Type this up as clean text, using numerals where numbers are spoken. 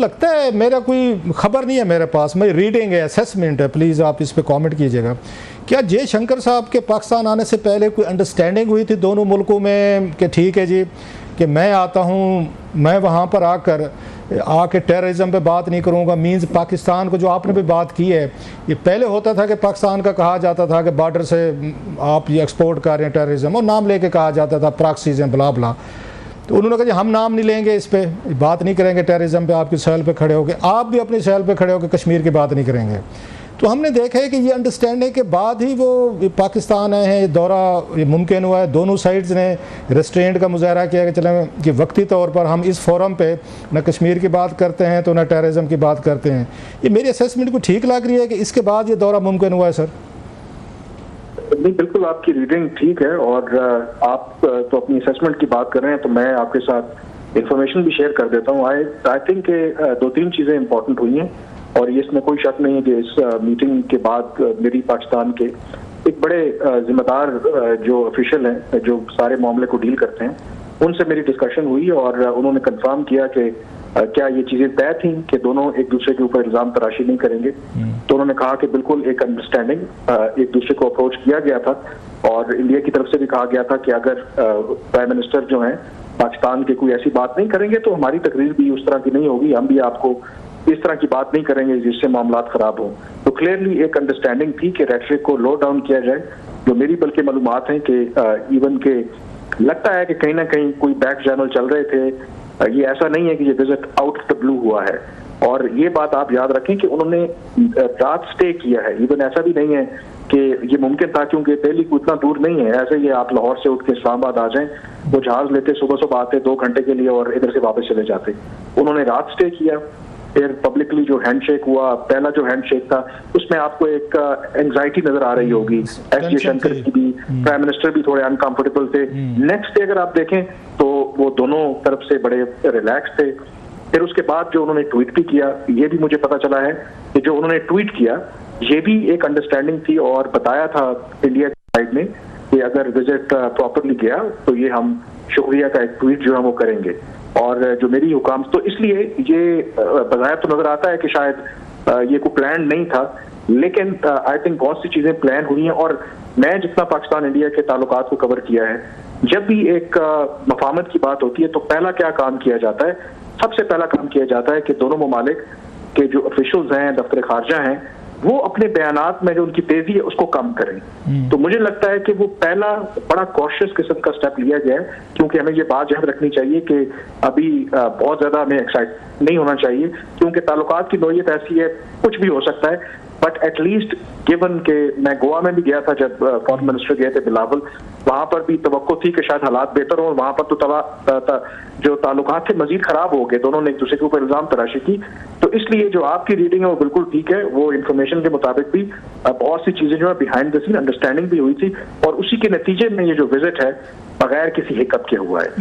लगता है मेरा कोई खबर नहीं है मेरे पास, मेरी रीडिंग है, असेसमेंट है, प्लीज़ आप इस पे कमेंट कीजिएगा। क्या जयशंकर साहब के पाकिस्तान आने से पहले कोई अंडरस्टैंडिंग हुई थी दोनों मुल्कों में कि ठीक है जी कि मैं आता हूँ, मैं वहाँ पर आके टेररिज्म पे बात नहीं करूँगा, मींस पाकिस्तान को जो आपने भी बात की है, ये पहले होता था कि पाकिस्तान का कहा जाता था कि बॉर्डर से आप ये एक्सपोर्ट कर रहे हैं टेररिज्म, और नाम लेके कहा जाता था प्रॉक्सीज़ हैं बला बला। तो उन्होंने कहा जी हम नाम नहीं लेंगे, इस पे बात नहीं करेंगे, टेररिज्म पे आपकी सहल पे खड़े होकर, आप भी अपनी सहल पे खड़े होकर कश्मीर की बात नहीं करेंगे। तो हमने देखा है कि ये अंडरस्टैंडिंग के बाद ही वो पाकिस्तान आए हैं, दौरा ये मुमकिन हुआ है। दोनों साइड्स ने रेस्ट्रेंट का मुजाहरा किया कि चलें कि वक्ती तौर पर हम इस फोरम पे न कश्मीर की बात करते हैं तो न टेररिज्म की बात करते हैं। ये मेरी असेसमेंट को ठीक लग रही है कि इसके बाद ये दौरा मुमकिन हुआ है सर? नहीं, बिल्कुल आपकी रीडिंग ठीक है, और आप तो अपनी असेसमेंट की बात कर रहे हैं, तो मैं आपके साथ इंफॉर्मेशन भी शेयर कर देता हूँ। आई थिंक के दो तीन चीज़ें इंपॉर्टेंट हुई हैं, और ये इसमें कोई शक नहीं है कि इस मीटिंग के बाद मेरी पाकिस्तान के एक बड़े जिम्मेदार जो ऑफिशियल हैं जो सारे मामले को डील करते हैं, उनसे मेरी डिस्कशन हुई, और उन्होंने कंफर्म किया कि क्या ये चीज़ें तय थी कि दोनों एक दूसरे के ऊपर इल्ज़ाम तराशी नहीं करेंगे। तो उन्होंने कहा कि बिल्कुल एक अंडरस्टैंडिंग एक दूसरे को अप्रोच किया गया था, और इंडिया की तरफ से भी कहा गया था कि अगर प्राइम मिनिस्टर जो हैं पाकिस्तान के कोई ऐसी बात नहीं करेंगे तो हमारी तकरीर भी उस तरह की नहीं होगी, हम भी आपको इस तरह की बात नहीं करेंगे जिससे मामला खराब हो। तो क्लियरली एक अंडरस्टैंडिंग थी कि रेटरिक को लो डाउन किया जाए। जो मेरी बल्कि मालूमात हैं कि इवन के लगता है कि कहीं ना कहीं कोई बैक चैनल चल रहे थे, ये ऐसा नहीं है कि ये visit out of the blue हुआ है। और ये बात आप याद रखें कि उन्होंने रात स्टे किया है, इवन ऐसा भी नहीं है कि ये मुमकिन था, क्योंकि दिल्ली को इतना दूर नहीं है, ऐसे ये आप लाहौर से उठ के इस्लामाबाद आ जाएं, वो जहाज लेते सुबह सुबह आते 2 घंटे के लिए और इधर से वापस चले जाते। उन्होंने रात स्टे किया, फिर पब्लिकली जो हैंडशेक हुआ, पहला जो हैंडशेक था उसमें आपको एक एंजाइटी नजर आ रही होगी, एस जयशंकर की भी, प्राइम मिनिस्टर भी थोड़े अनकंफर्टेबल थे। नेक्स्ट डे अगर आप देखें तो वो दोनों तरफ से बड़े रिलैक्स थे। फिर उसके बाद जो उन्होंने ट्वीट भी किया, ये भी मुझे पता चला है कि जो उन्होंने ट्वीट किया ये भी एक अंडरस्टैंडिंग थी, और बताया था इंडिया की साइड ने कि अगर विजिट प्रॉपरली गया तो ये हम शुक्रिया का एक ट्वीट जो है वो करेंगे। और जो मेरी हुकाम, तो इसलिए ये बज़ाहिर तो नजर आता है कि शायद ये कोई प्लान नहीं था, लेकिन आई थिंक बहुत सी चीजें प्लान हुई हैं। और मैं जितना पाकिस्तान इंडिया के ताल्लुकात को कवर किया है, जब भी एक मफाहमत की बात होती है तो पहला क्या काम किया जाता है? सबसे पहला काम किया जाता है कि दोनों ममालिक के जो ऑफिशियल्स हैं, दफ्तर खारजा हैं, वो अपने बयानात में जो उनकी तेजी है उसको कम करें। तो मुझे लगता है कि वो पहला बड़ा कॉशियस किस्म का स्टेप लिया गया है, क्योंकि हमें ये बात याद रखनी चाहिए कि अभी बहुत ज्यादा हमें एक्साइट नहीं होना चाहिए, क्योंकि ताल्लुकात की नौयत ऐसी है, कुछ भी हो सकता है। बट एटलीस्ट गिवन के मैं गोवा में भी गया था जब फॉरेन मिनिस्टर गए थे बिलावल, वहां पर भी तवक्को थी कि शायद हालात बेहतर हो, वहां पर तो जो ताल्लुकात थे मजीद खराब हो गए, दोनों ने एक दूसरे के ऊपर इल्जाम तराशी की। तो इसलिए जो आपकी रीडिंग है वो बिल्कुल ठीक है, वो इन्फॉर्मेशन के मुताबिक भी बहुत सी चीजें जो है बिहाइंड द सीन अंडरस्टैंडिंग भी हुई थी, और उसी के नतीजे में ये जो विजिट है बगैर किसी हिकअप के हुआ है।